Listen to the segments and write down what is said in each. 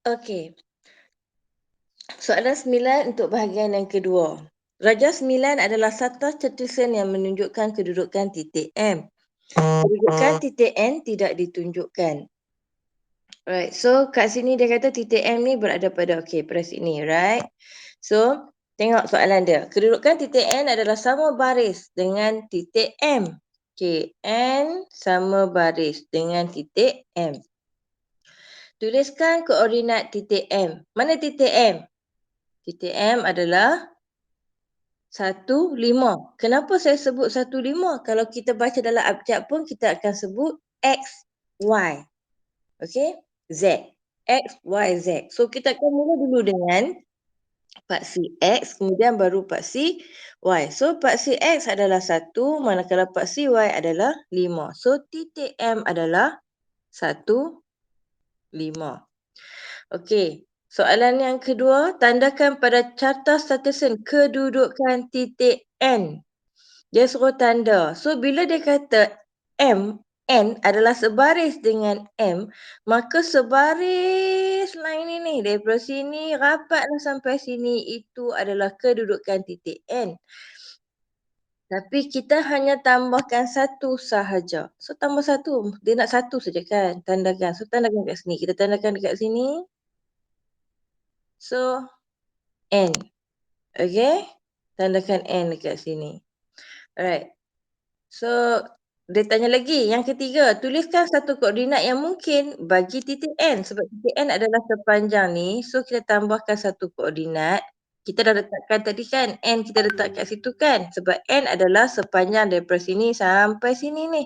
Okey. Soalan 9 untuk bahagian yang kedua. Raja 9 adalah satu cetusan yang menunjukkan kedudukan titik M. Kedudukan titik N tidak ditunjukkan. Alright, so kat sini dia kata titik M ni berada pada, pada sini, right? So, tengok soalan dia. Kedudukan titik N adalah sama baris dengan titik M. N sama baris dengan titik M. Tuliskan koordinat titik M. Mana titik M? Titik M adalah 1,5. Kenapa saya sebut 1,5? Kalau kita baca dalam abjad pun kita akan sebut X, Y. Okey? Z. X, Y, Z. So, kita akan mula dulu dengan paksi X, kemudian baru paksi Y. So, paksi X adalah 1, manakala paksi Y adalah 5. So, titik M adalah 1, 5. Okey. Soalan yang kedua, tandakan pada carta statusen kedudukan titik N. Dia suruh tanda. So, bila dia kata N adalah sebaris dengan M, maka sebaris line ini daripada sini rapatlah sampai sini, itu adalah kedudukan titik N. Tapi kita hanya tambahkan satu sahaja. So, tambah satu. Dia nak satu saja kan? Tandakan. So, tandakan kat sini. Kita tandakan dekat sini. So, N. Okay? Tandakan N dekat sini. Alright. So, dia tanya lagi. Yang ketiga, tuliskan satu koordinat yang mungkin bagi titik N. Sebab titik N adalah sepanjang ni. So, kita tambahkan satu koordinat. Kita dah letakkan tadi kan. N kita letak kat situ kan. Sebab N adalah sepanjang daripada sini sampai sini ni.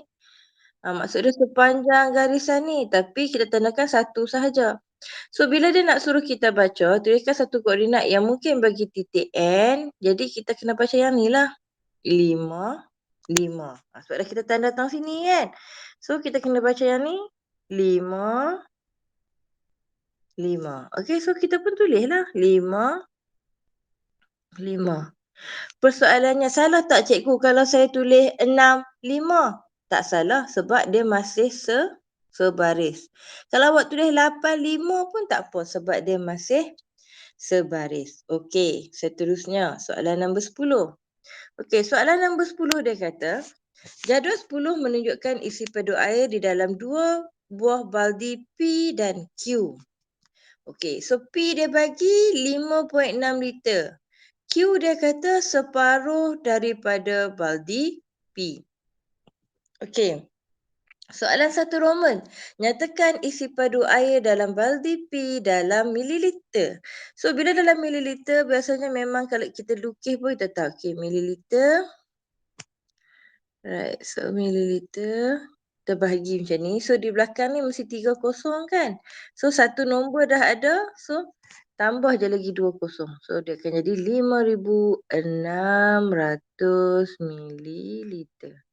Maksud dia sepanjang garisan ni. Tapi kita tandakan satu sahaja. So, bila dia nak suruh kita baca, tuliskan satu koordinat yang mungkin bagi titik N. Jadi, kita kena baca yang ni lah. 5, 5. Sebab dah kita tanda tang sini kan. So, kita kena baca yang ni. 5, 5. Okey, so kita pun tulislah. 5, 5. Persoalannya, salah tak cikgu kalau saya tulis 6, 5? Tak salah sebab dia masih sebaris. Kalau awak tulis 8, 5 pun tak apa sebab dia masih sebaris. Okey, seterusnya soalan nombor 10. Okey, soalan nombor 10 dia kata, jadual 10 menunjukkan isi padu air di dalam 2 buah baldi P dan Q. Okey, so P dia bagi 5.6 liter. Q dia kata separuh daripada baldi P. Okey. Soalan 1 Roman. Nyatakan isi padu air dalam baldi P dalam mililiter. So, bila dalam mililiter, biasanya memang kalau kita lukis pun kita tahu. Okey, mililiter. Right, so mililiter. Kita bahagi macam ni. So, di belakang ni mesti 3 kosong kan. So, satu nombor dah ada. So, tambah je lagi 2 kosong. So, dia akan jadi 5,600 mililiter.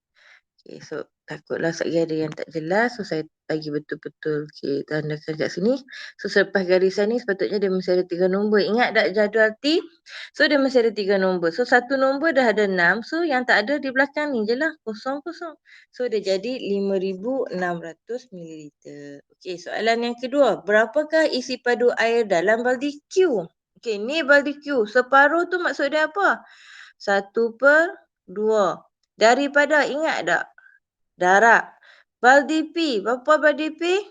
Okay, so takutlah sekali ada yang tak jelas. So, saya bagi betul-betul. Okay, tandakan kat sini. So, selepas garisan ni sepatutnya dia mesti ada 3 nombor. Ingat tak jadual T? So, dia mesti ada 3 nombor. So, satu nombor dah ada 6. So, yang tak ada di belakang ni je lah. Kosong-kosong. So, dia jadi 5,600 mililiter. Okay, soalan yang kedua. Berapakah isi padu air dalam baldi Q? Okay, ni baldi Q. Separuh tu maksud dia apa? 1/2. Daripada, ingat tak? Darab. Baldi P. Berapa baldi P?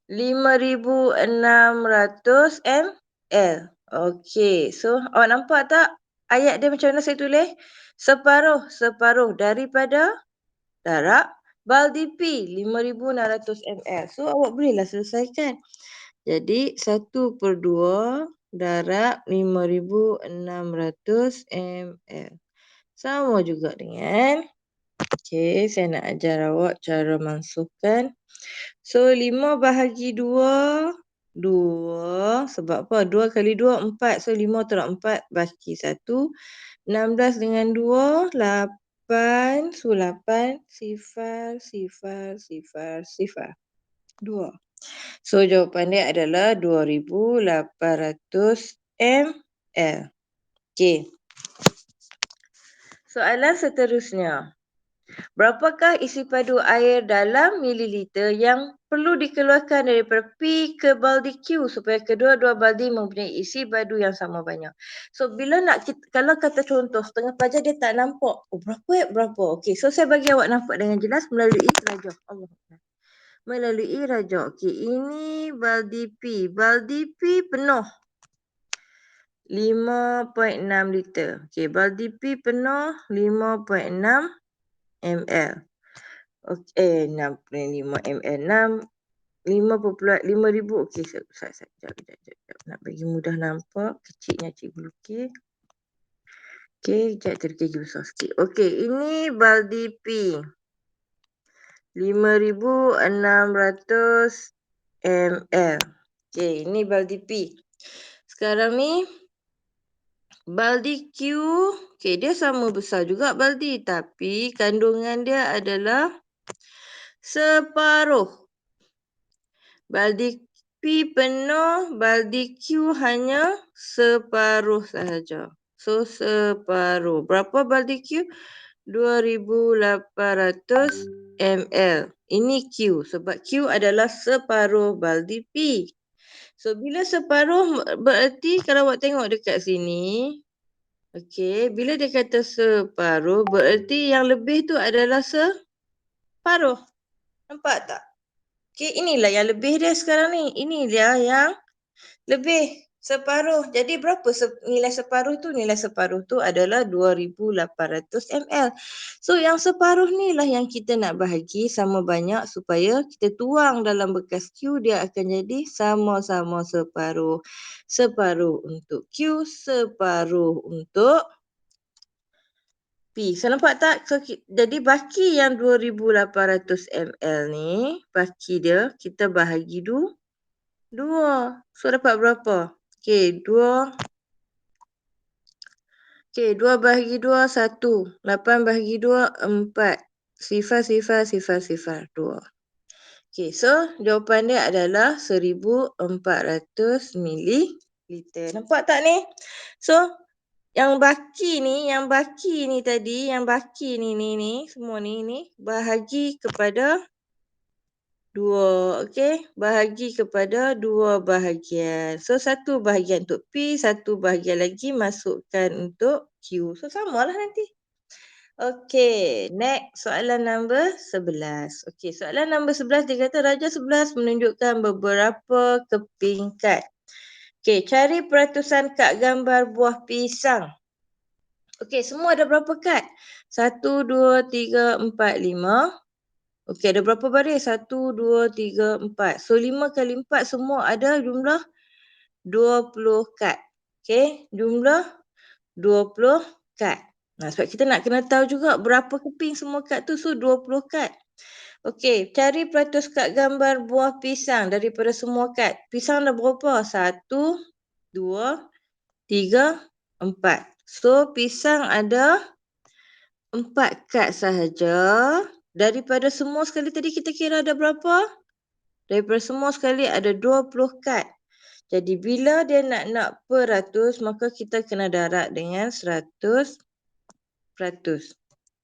5,600 ml. Okey. So, awak nampak tak? Ayat dia macam mana saya tulis? Separuh daripada darab baldi P. 5,600 ml. So, awak bolehlah selesaikan. Jadi, 1/2 darab 5,600 ml. Sama juga dengan okey, saya nak ajar awak cara mansuhkan. So, 5 bahagi 2, 2. Sebab apa? 2 kali 2, 4. So, 5 tolak 4 bagi 1. 16 dengan 2, 8. So, 8, sifar, sifar, sifar, sifar. 2. So, jawapan dia adalah 2,800 ml. Okey. Soalan seterusnya. Berapakah isi padu air dalam mililiter yang perlu dikeluarkan daripada P ke baldi Q supaya kedua-dua baldi mempunyai isi padu yang sama banyak. So bila nak kalau kata contoh setengah pelajar dia tak nampak. Oh berapa berapa. Okey, so saya bagi awak nampak dengan jelas melalui rajah. Allah. Melalui rajah. Okey, ini baldi P. Baldi P penuh 5.6 liter. Okey, baldi P penuh 5.6 ml. Okey, 6.5 ml. 5,5 ribu. Okey, sekejap. Nak bagi mudah nampak. Kecilnya cikgu lukis. Okey, sekejap terkejut besar sikit. Okey, ini baldi P. 5,600 ml. Okey, ini baldi P. Sekarang ni baldi Q. Okey, dia sama besar juga baldi. Tapi kandungan dia adalah separuh. Baldi P penuh, baldi Q hanya separuh sahaja. So, separuh. Berapa baldi Q? 2,800 ml. Ini Q sebab Q adalah separuh baldi P. So, bila separuh bererti kalau awak tengok dekat sini. Okey, bila dia kata separuh bererti yang lebih tu adalah separuh. Nampak tak? Okey, inilah yang lebih dia sekarang ni. Ini dia yang lebih separuh. Jadi berapa nilai separuh tu? Nilai separuh tu adalah 2,800 ml. So yang separuh ni lah yang kita nak bahagi sama banyak supaya kita tuang dalam bekas Q, dia akan jadi sama-sama separuh. Separuh untuk Q, separuh untuk P. So nampak tak? So, jadi baki yang 2,800 ml ni, baki dia kita bahagi dua. So dapat berapa? Okey, 2. Okey, 2 bahagi 2, 1. 8 bahagi 2, 4. Sifar, 2. Okey, so jawapan dia adalah 1,400 mililiter. Nampak tak ni? So, yang baki ni tadi, yang baki ni, semua ni bahagi kepada 2, okey? Bahagi kepada 2 bahagian. So, 1 bahagian untuk P, 1 bahagian lagi masukkan untuk Q. So, samalah nanti. Okey, next soalan nombor 11. Okey, soalan nombor 11 dia kata Raja 11 menunjukkan beberapa keping kad. Okey, cari peratusan kad gambar buah pisang. Okey, semua ada berapa kad? 1, 2, 3, 4, 5. Okey, ada berapa baris? 1, 2, 3, 4. So, 5 kali 4 semua ada jumlah 20 kad. Okey, jumlah 20 kad. Nah, sebab kita nak kena tahu juga berapa keping semua kad tu. So, 20 kad. Okey, cari peratus kad gambar buah pisang daripada semua kad. Pisang ada berapa? 1, 2, 3, 4. So, pisang ada 4 kad sahaja. Daripada semua sekali tadi kita kira ada berapa? Daripada semua sekali ada 20 kad. Jadi bila dia nak peratus, maka kita kena darab dengan 100%.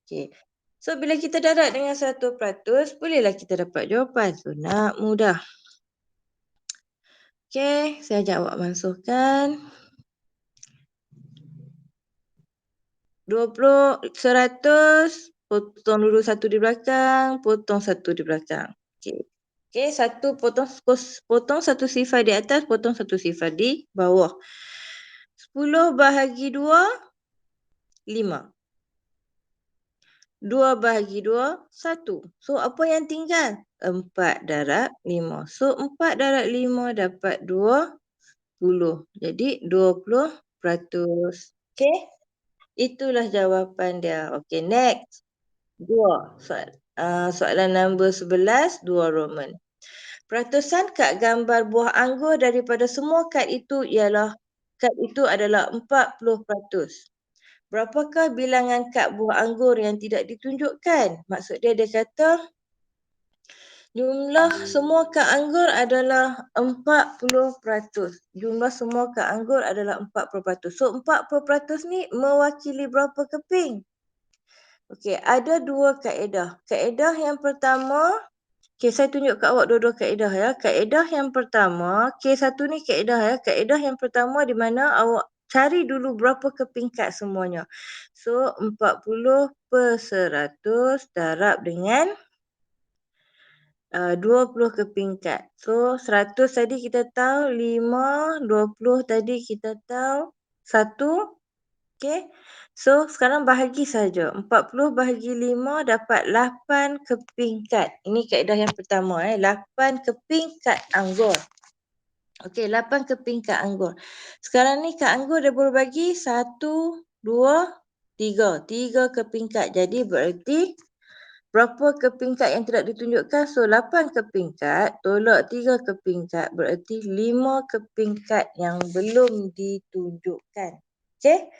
Okey. So bila kita darab dengan 100%, bolehlah kita dapat jawapan. So nak mudah. Okey, saya ajak awak masukkan. 100, potong dulu 1 di belakang, potong 1 di belakang. Okey. Okey, 1 potong 1 sifar di atas, potong 1 sifar di bawah. 10 bahagi 2, 5. 2 bahagi 2, 1. So, apa yang tinggal? 4 darab 5. So, 4 darab 5 dapat 20. Jadi, 20%. Okey? Itulah jawapan dia. Okey, next. 2. Soalan nombor 11, 2 Roman. Peratusan kad gambar buah anggur daripada semua kad itu adalah 40%. Berapakah bilangan kad buah anggur yang tidak ditunjukkan? Maksud dia kata jumlah semua kad anggur adalah 40%. Jumlah semua kad anggur adalah 40%. So 40% ni mewakili berapa keping? Okey, ada dua kaedah. Kaedah yang pertama, saya tunjuk kat awak dua-dua kaedah ya. Kaedah yang pertama, K1 ni kaedah ya. Kaedah yang pertama di mana awak cari dulu berapa kepingkat semuanya. So, 40/100 darab dengan 20 kepingkat. So, 100 tadi kita tahu 5, 20 tadi kita tahu 1. Okey. So, sekarang bahagi saja. 40 bahagi 5 dapat 8 kepingkat. Ini kaedah yang pertama 8 kepingkat anggur. Okey, 8 kepingkat anggur. Sekarang ni kat anggur dia boleh bagi 1, 2, 3. 3 kepingkat. Jadi berarti berapa kepingkat yang tidak ditunjukkan? So, 8 kepingkat tolak 3 kepingkat berarti 5 kepingkat yang belum ditunjukkan. Okey?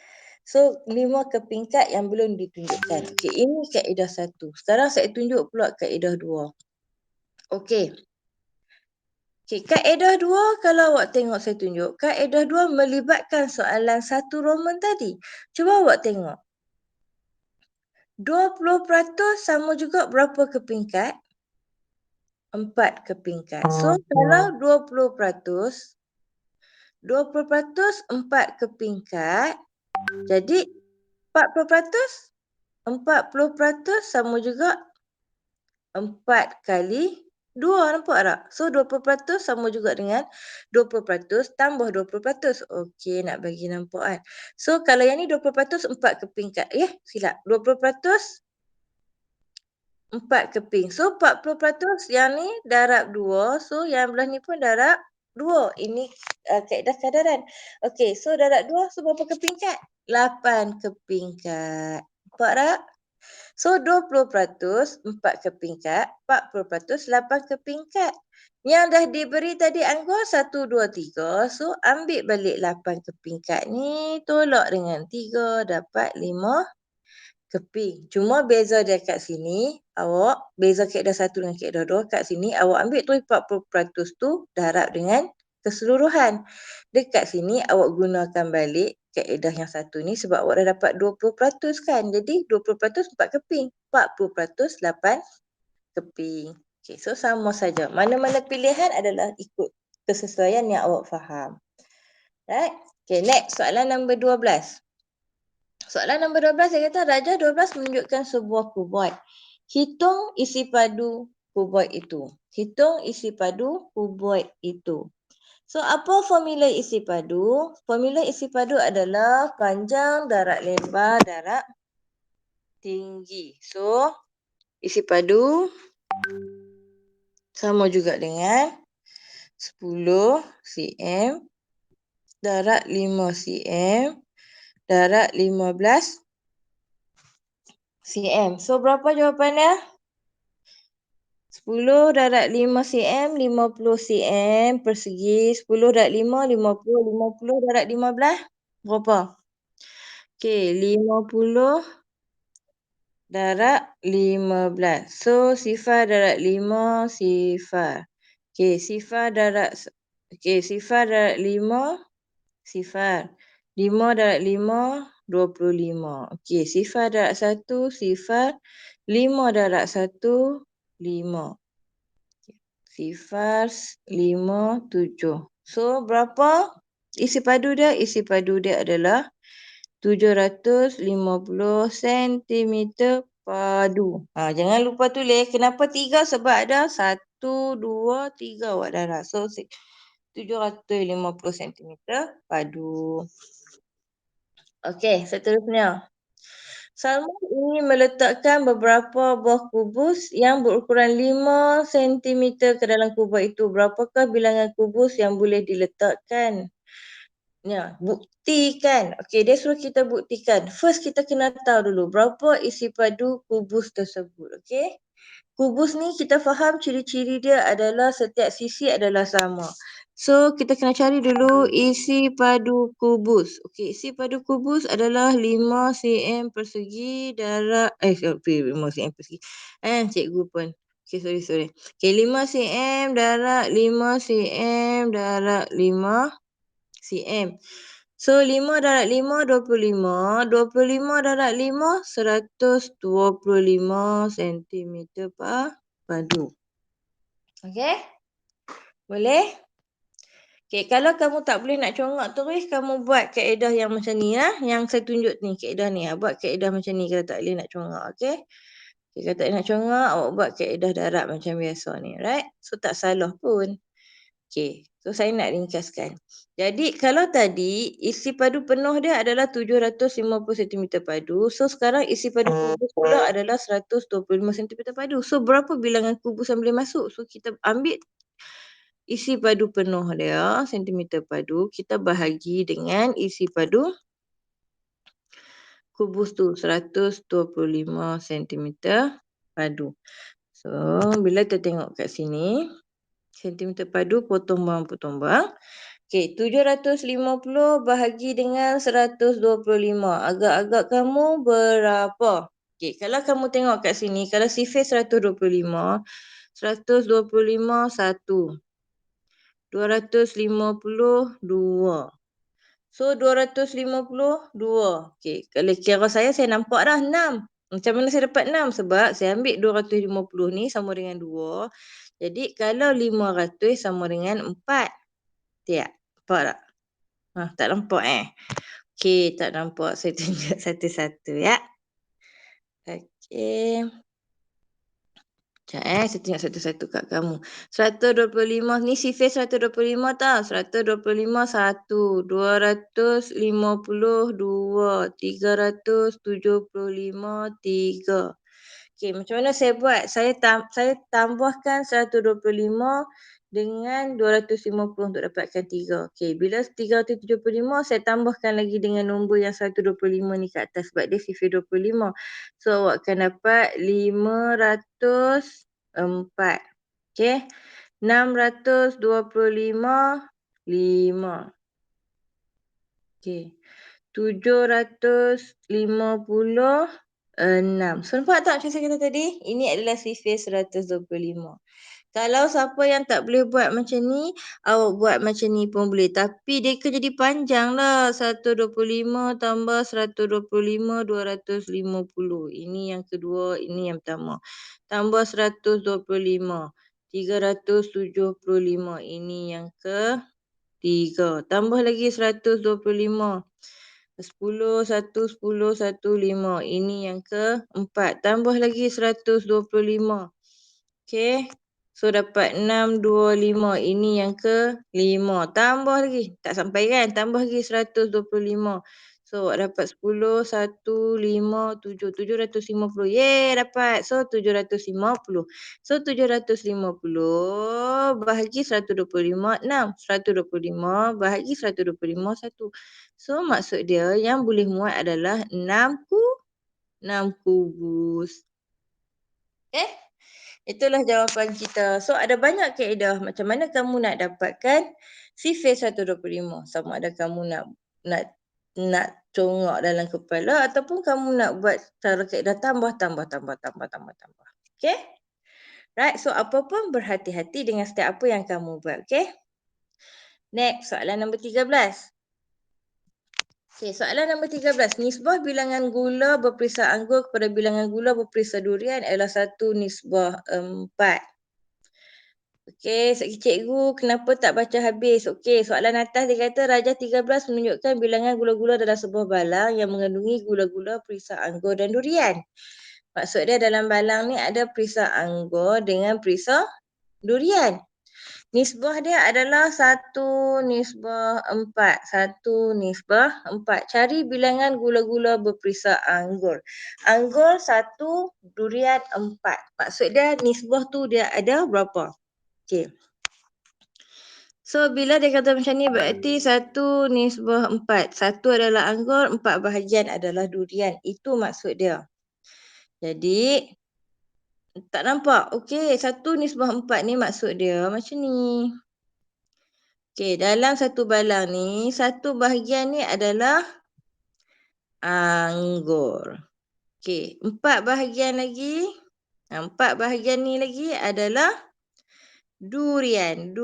So, 5 kepingkat yang belum ditunjukkan. Okey, ini kaedah 1. Sekarang saya tunjuk pula kaedah 2. Okey. Okey, kaedah 2 kalau awak tengok saya tunjuk, kaedah 2 melibatkan soalan 1 Roman tadi. Cuba awak tengok. 20% sama juga berapa kepingkat? 4 kepingkat. So, kalau 20%, 4 kepingkat, jadi 40%, 40% sama juga 4 kali 2, nampak tak? So, 20% sama juga dengan 20% tambah 20%. Okey, nak bagi nampak kan? So, kalau yang ni 20% 4 kepingkat. Silap. 20% 4 keping. So, 40% yang ni darab 2. So, yang belah ni pun darab 2. Ini kaedah kadaran. Okey, so darab 2. So, berapa kepingkat? 8 kepingkat. Nampak tak? So, 20% 4 kepingkat. 40% 8 kepingkat. Yang dah diberi tadi anggur 1, 2, 3. So, ambil balik 8 kepingkat ni. Tolak dengan 3 dapat 5 keping. Cuma beza dia kat sini, awak beza kaedah 1 dengan kaedah 2 kat sini, awak ambil tu 40% tu darab dengan keseluruhan. Dekat sini awak gunakan balik kaedah yang 1 ni sebab awak dah dapat 20% kan. Jadi 20% 4 keping, 40% 8 keping. Okay, so sama saja. Mana-mana pilihan adalah ikut kesesuaian yang awak faham. Right? Okay, next soalan nombor 12. Soalan nombor 12 saya kata Raja 12 menunjukkan sebuah kuboid. Hitung isi padu kuboid itu. Hitung isi padu kuboid itu. So, apa formula isi padu? Formula isi padu adalah panjang darab lebar darab tinggi. So, isi padu sama juga dengan 10 cm darab 5 cm darab 15 cm. So, berapa jawapannya? 10 darab 5 cm, 50 cm persegi. 10 darab 5, 50. 50 darab 15, berapa? Okey, 50 darab 15. So, sifar darab 5, sifar. Okey, sifar darab 5, sifar. 5 darab 5, 25. Okey, sifar darab 1, sifar. 5 darab 1, 5. Sifar 5, 7. So, berapa isi padu dia? Isi padu dia adalah 750 cm padu. Jangan lupa tulis. Kenapa 3? Sebab ada 1, 2, 3 awak darab. So, 750 cm padu. Okey, seterusnya. Salman ingin meletakkan beberapa buah kubus yang berukuran 5 cm ke dalam kubus itu. Berapakah bilangan kubus yang boleh diletakkan? Buktikan. Okey, dia suruh kita buktikan. First kita kena tahu dulu berapa isi padu kubus tersebut. Okey. Kubus ni kita faham ciri-ciri dia adalah setiap sisi adalah sama. So, kita kena cari dulu isi padu kubus. Okey, isi padu kubus adalah 5 cm persegi darab 5 cm persegi. Cikgu pun. Okey, sorry. Okey, 5 cm darab 5 cm darab 5 cm. So 5 darab 5, 25. 25 darab 5, 125 cm padu. Okey? Boleh? Okey, kalau kamu tak boleh nak congak terus, kamu buat kaedah yang macam ni lah. Yang saya tunjuk ni, kaedah ni. Buat kaedah macam ni kalau tak boleh nak congak. Okey? Okay, kalau tak boleh nak congak, awak buat kaedah darab macam biasa ni. Right? So tak salah pun. Okey, so saya nak ringkaskan. Jadi kalau tadi isi padu penuh dia adalah 750 cm padu. So sekarang isi padu kubus pula adalah 125 cm padu. So berapa bilangan kubus yang boleh masuk? So kita ambil isi padu penuh dia, cm padu, kita bahagi dengan isi padu kubus tu, 125 cm padu. So bila kita tengok kat sini, cm padu potong bang. Okey, 750 bahagi dengan 125. Agak-agak kamu berapa? Okey, kalau kamu tengok kat sini, kalau sifir 125, 125 1. 252. So 252. Okey, kalau kira saya nampak dah 6. Macam mana saya dapat 6? Sebab saya ambil 250 ni sama dengan 2. Jadi kalau 500 sama dengan 4. Tiap. Nampak tak? Tak nampak Okey, tak nampak. Saya tunjuk satu-satu ya. Okey. Sekejap saya tengok satu-satu kat kamu. 125 ni sifir 125 tau. 125 1, 252, 375 3. Okey, macam mana saya buat? Saya tambahkan 125 dengan 250 untuk dapatkan 3. Okey, bila 375 saya tambahkan lagi dengan nombor yang 125 ni kat atas sebab dia sifir 25. So awak akan dapat 504. Okey. 625 5. Okey. 750 6. So nampak tak macam saya kata tadi? Ini adalah sifir 125. Kalau siapa yang tak boleh buat macam ni, awak buat macam ni pun boleh. Tapi dia akan jadi panjang lah. 125 tambah 125, 250. Ini yang kedua, ini yang pertama. Tambah 125, 375. Ini yang ketiga. Tambah lagi 125. 10, 1, 10, 1, 5. Ini yang keempat. Tambah lagi 125. Okey. So dapat 625. Ini yang kelima. Tambah lagi. Tak sampai kan? Tambah lagi 125. So awak dapat 10, 1, 5, 7. 750. Yeay dapat. So 750. So 750 bahagi 125, 6. 125 bahagi 125, 1. So maksud dia yang boleh muat adalah 6 kubus. Okay? Itulah jawapan kita. So ada banyak kaedah macam mana kamu nak dapatkan sifir 125. Sama ada kamu nak congak dalam kepala ataupun kamu nak buat cara kaedah tambah. Okay? Right, so apa pun berhati-hati dengan setiap apa yang kamu buat. Okay? Next, soalan nombor 13. Okay, soalan nombor 13. Nisbah bilangan gula berperisa anggur kepada bilangan gula berperisa durian adalah 1:4. Okey, cikgu kenapa tak baca habis? Okey, soalan atas dia kata Rajah 13 menunjukkan bilangan gula-gula dalam sebuah balang yang mengandungi gula-gula perisa anggur dan durian. Maksud dia dalam balang ni ada perisa anggur dengan perisa durian. Nisbah dia adalah 1:4. 1:4. Cari bilangan gula-gula berperisa anggur. Anggur 1, durian 4. Maksud dia nisbah tu dia ada berapa? Okey. So bila dia kata macam ni berarti 1:4. 1 adalah anggur, 4 bahagian adalah durian. Itu maksud dia. Jadi tak nampak. Okey, 1:4 ni maksud dia macam ni. Okey, dalam satu balang ni, satu bahagian ni adalah anggur. Okey, 4 bahagian lagi. 4 bahagian ni lagi adalah durian.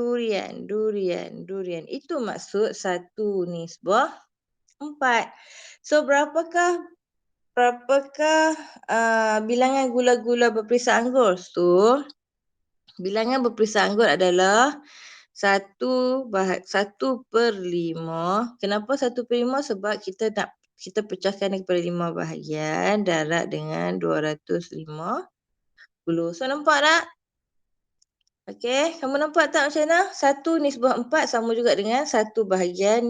Itu maksud 1:4. 4. So berapakah bilangan gula-gula berperisa anggur? So bilangan berperisa anggur adalah 1/5. Kenapa 1/5? Sebab kita pecahkan kepada 5 bahagian darab dengan 250. So nampak tak? Okey, kamu nampak tak macam mana? 1/4 sama juga dengan 1 bahagian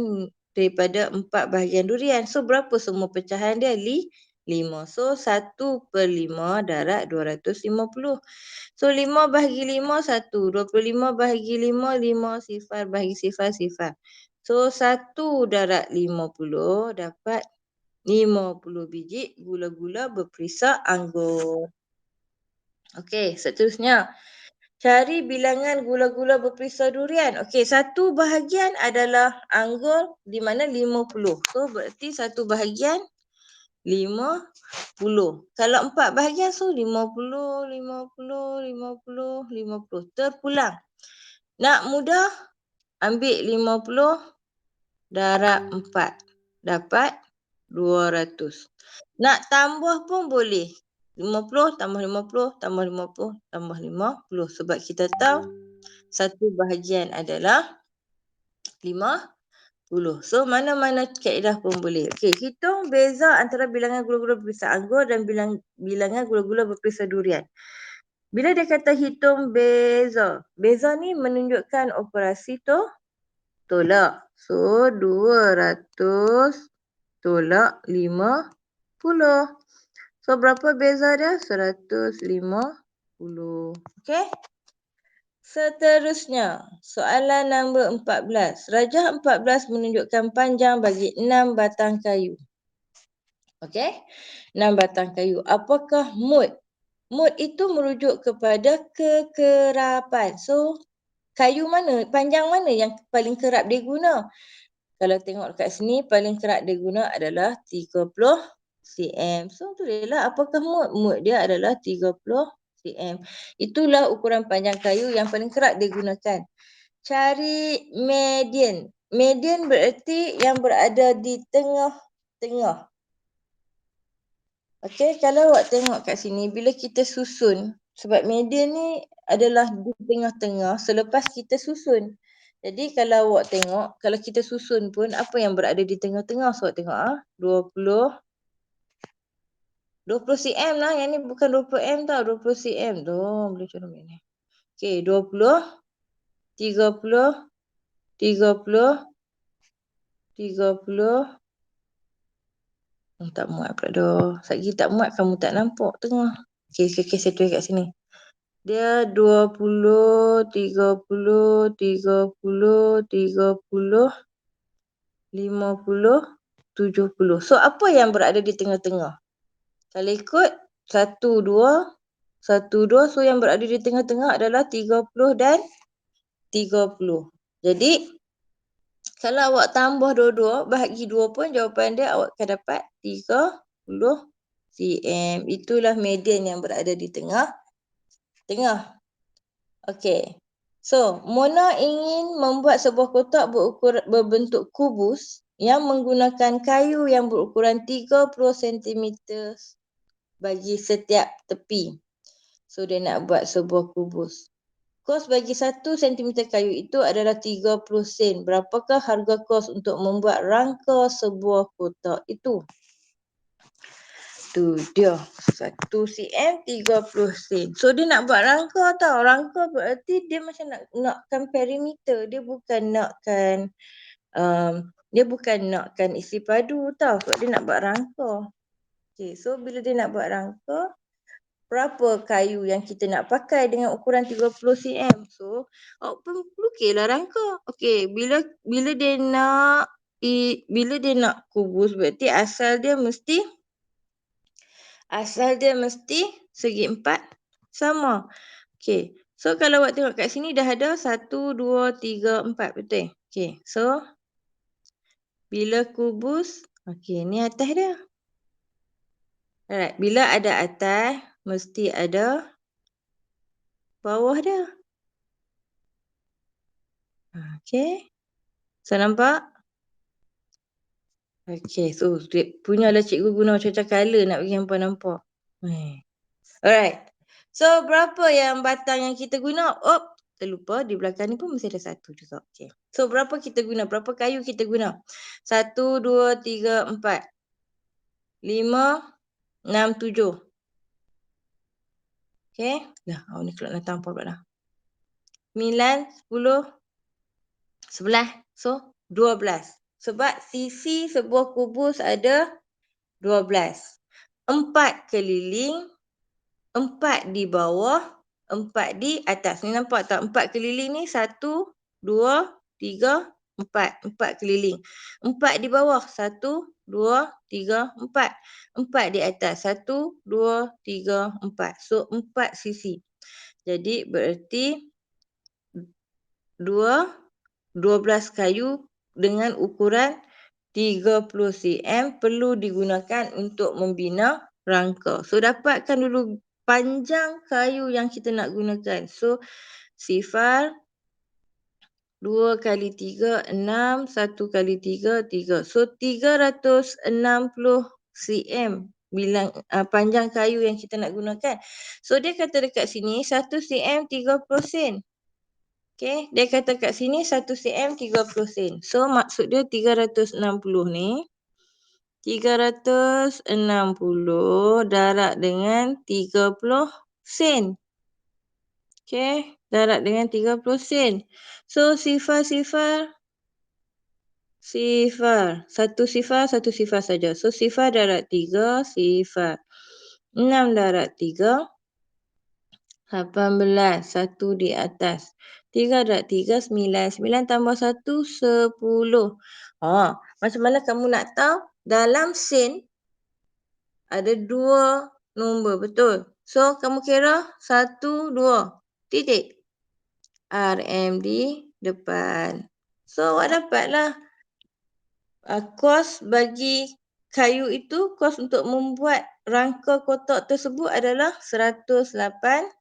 daripada 4 bahagian durian. So berapa semua pecahan dia? 5. So 1/5 darab 250. So 5 bahagi 5 1. 25 bahagi 5 5. Sifar bahagi sifar sifar. So 1 darab 50 dapat 50 biji gula-gula berperisa anggur. Okey, seterusnya. Cari bilangan gula-gula berperisa durian. Okey, satu bahagian adalah anggur di mana 50. So berarti satu bahagian 50. Kalau 4 bahagian so 50, 50, 50, 50. Terpulang. Nak mudah? Ambil 50 darab 4. Dapat 200. Nak tambah pun boleh. 50 tambah 50 tambah 50 tambah 50. Sebab kita tahu satu bahagian adalah 50. So mana-mana kaedah pun boleh. Okey, hitung beza antara bilangan gula-gula berperisa anggur dan bilangan gula-gula berperisa durian. Bila dia kata hitung beza, beza ni menunjukkan operasi tolak. So 200 tolak 50. So berapa beza dia? 150. Okey? Seterusnya, soalan nombor 14. Rajah 14 menunjukkan panjang bagi 6 batang kayu. Okey? 6 batang kayu. Apakah mud? Mud itu merujuk kepada kekerapan. So, kayu mana? Panjang mana yang paling kerap diguna? Kalau tengok kat sini, paling kerap diguna adalah 30 cm. So, tulislah apakah mud? Mud dia adalah 30 cm. Itulah ukuran panjang kayu yang paling kerap digunakan. Cari median. Median bererti yang berada di tengah-tengah. Okey, kalau awak tengok kat sini, bila kita susun, sebab median ni adalah di tengah-tengah selepas kita susun. Jadi kalau awak tengok, kalau kita susun pun apa yang berada di tengah-tengah? So awak tengok 20 cm lah. Yang ni bukan 20 m tau, 20 cm. Boleh cara ni. Okey, 20, 30, 30, 30. Tak muat pula dah. Satgi tak muat kamu tak nampak tengah. Okey, saya tulis kat sini. Dia 20, 30, 30, 30, 50, 70. So apa yang berada di tengah-tengah? Kalau ikut 1, 2, 1, 2. So yang berada di tengah-tengah adalah 30 dan 30. Jadi kalau awak tambah dua-dua, bahagi 2 pun jawapan dia awak akan dapat 30 cm. Itulah median yang berada di tengah. Okey. So, Mona ingin membuat sebuah kotak berbentuk kubus yang menggunakan kayu yang berukuran 30 cm bagi setiap tepi. So, dia nak buat sebuah kubus. Kos bagi 1 cm kayu itu adalah 30 sen. Berapakah harga kos untuk membuat rangka sebuah kotak itu? Tu dia. 1 cm 30 sen. So dia nak buat rangka tau. Rangka berarti dia macam nakkan perimeter. Dia bukan nakkan isi padu tau. Sebab dia nak buat rangka. Okay, so bila dia nak buat rangka, berapa kayu yang kita nak pakai dengan ukuran 30 cm? So, awak pun lukislah rangka. Okey, bila dia nak kubus berarti asal dia mesti segi 4 sama. Okey. So kalau awak tengok kat sini dah ada 1, 2, 3, 4. Betul? Okey. So bila kubus, okey ni atas dia. Alright. Bila ada atas, mesti ada bawah dia. Okey. So nampak? Okay, so punyalah cikgu guna macam-macam colour nak bagi hampa nampak. Alright. So, berapa yang batang yang kita guna? Oh, terlupa di belakang ni pun mesti ada satu juga. Okay. So, berapa kita guna? Berapa kayu kita guna? 1, 2, 3, 4, 5, 6, 7. Okay. Dah, ni keluar datang apa pula dah. 9, 10, 11. So, 12. Sebab sisi sebuah kubus ada 12. 4 keliling, 4 di bawah, 4 di atas. Ni nampak tak? 4 keliling ni 1, 2, 3, 4. 4 keliling. 4 di bawah. 1, 2, 3, 4. 4 di atas. 1, 2, 3, 4. So, 4 sisi. Jadi, berarti 12 kayu dengan ukuran 30 cm perlu digunakan untuk membina rangka. So, dapatkan dulu panjang kayu yang kita nak gunakan. So, sifar 2 kali 3, 6. 1 kali 3, 3. So, 360 cm panjang kayu yang kita nak gunakan. So, dia kata dekat sini 1 cm 30 sen. Okay, dia kata kat sini 1 cm 30 sen. So, maksud dia 360 ni. 360 darab dengan 30 sen. Okay, darab dengan 30 sen. So, sifar. Satu sifar saja. So, sifar darab 3, sifar. 6 darab 3. 18, 1 di atas. 3 darab 3, 9. 9 tambah 1, 10. Macam mana kamu nak tahu? Dalam sen ada 2 nombor, betul? So, kamu kira 1, 2. Titik. RM di depan. So, awak dapatlah kos bagi kayu itu, kos untuk membuat rangka kotak tersebut adalah RM108.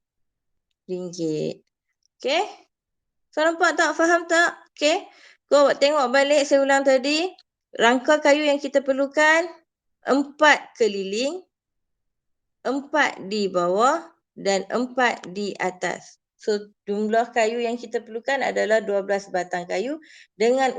Okay? So, nampak tak? Faham tak? Okay? Kau awak tengok balik saya ulang tadi. Rangka kayu yang kita perlukan 4 keliling, 4 di bawah dan 4 di atas. So, jumlah kayu yang kita perlukan adalah 12 batang kayu dengan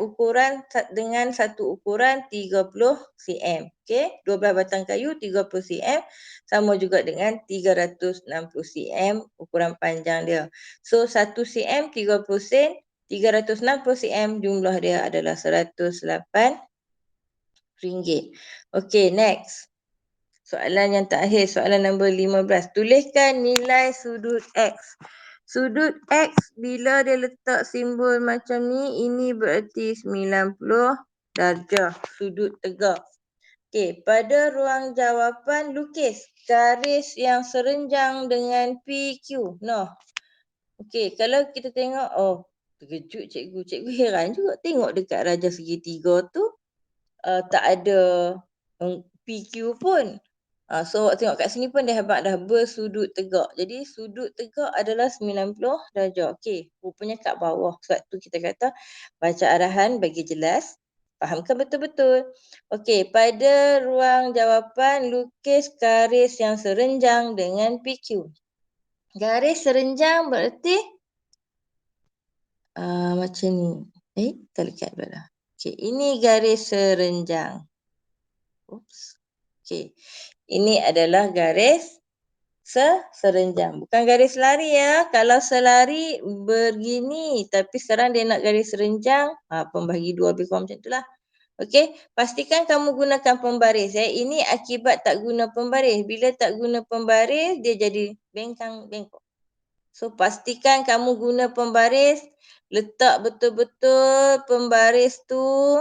satu ukuran 30 cm. Okey, 12 batang kayu 30 cm sama juga dengan 360 cm ukuran panjang dia. So, 1 cm 30 sen, 360 cm jumlah dia adalah RM108. Okey, next. Soalan yang terakhir, soalan nombor 15. Tuliskan nilai sudut X. Sudut X bila dia letak simbol macam ni, ini berarti 90 darjah sudut tegak. Okey, pada ruang jawapan lukis garis yang serenjang dengan PQ. Okey, kalau kita tengok, terkejut cikgu. Cikgu heran juga tengok dekat rajah segitiga tu tak ada PQ pun. So, awak tengok kat sini pun dah bersudut tegak. Jadi, sudut tegak adalah 90 darjah. Okey, rupanya kat bawah. Sebab tu kita kata baca arahan bagi jelas. Fahamkan betul-betul. Okey, pada ruang jawapan lukis garis yang serenjang dengan PQ. Garis serenjang berarti macam ni. Kita lihat dulu lah. Okey, ini garis serenjang. Okey. Ini adalah garis serenjang. Bukan garis lari ya. Kalau selari begini. Tapi sekarang dia nak garis serenjang. Pembagi dua lebih kurang macam itulah. Okey. Pastikan kamu gunakan pembaris. Ini akibat tak guna pembaris. Bila tak guna pembaris, dia jadi bengkok. So, pastikan kamu guna pembaris. Letak betul-betul pembaris tu.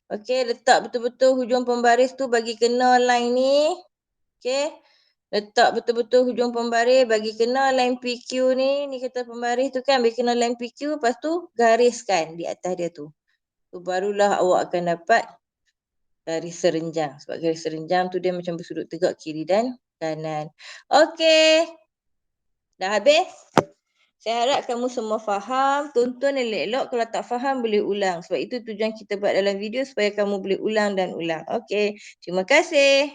Okey, letak betul-betul hujung pembaris tu bagi kena line ni. Okey. Letak betul-betul hujung pembaris bagi kena line PQ ni. Ni kata pembaris tu kan bagi kena line PQ. Lepas tu gariskan di atas dia tu. So, barulah awak akan dapat garis serenjang. Sebab garis serenjang tu dia macam bersudut tegak kiri dan kanan. Okey. Dah habis? Saya harap kamu semua faham, tonton elok-elok, kalau tak faham boleh ulang. Sebab itu tujuan kita buat dalam video supaya kamu boleh ulang dan ulang. Okey, terima kasih.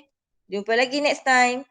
Jumpa lagi next time.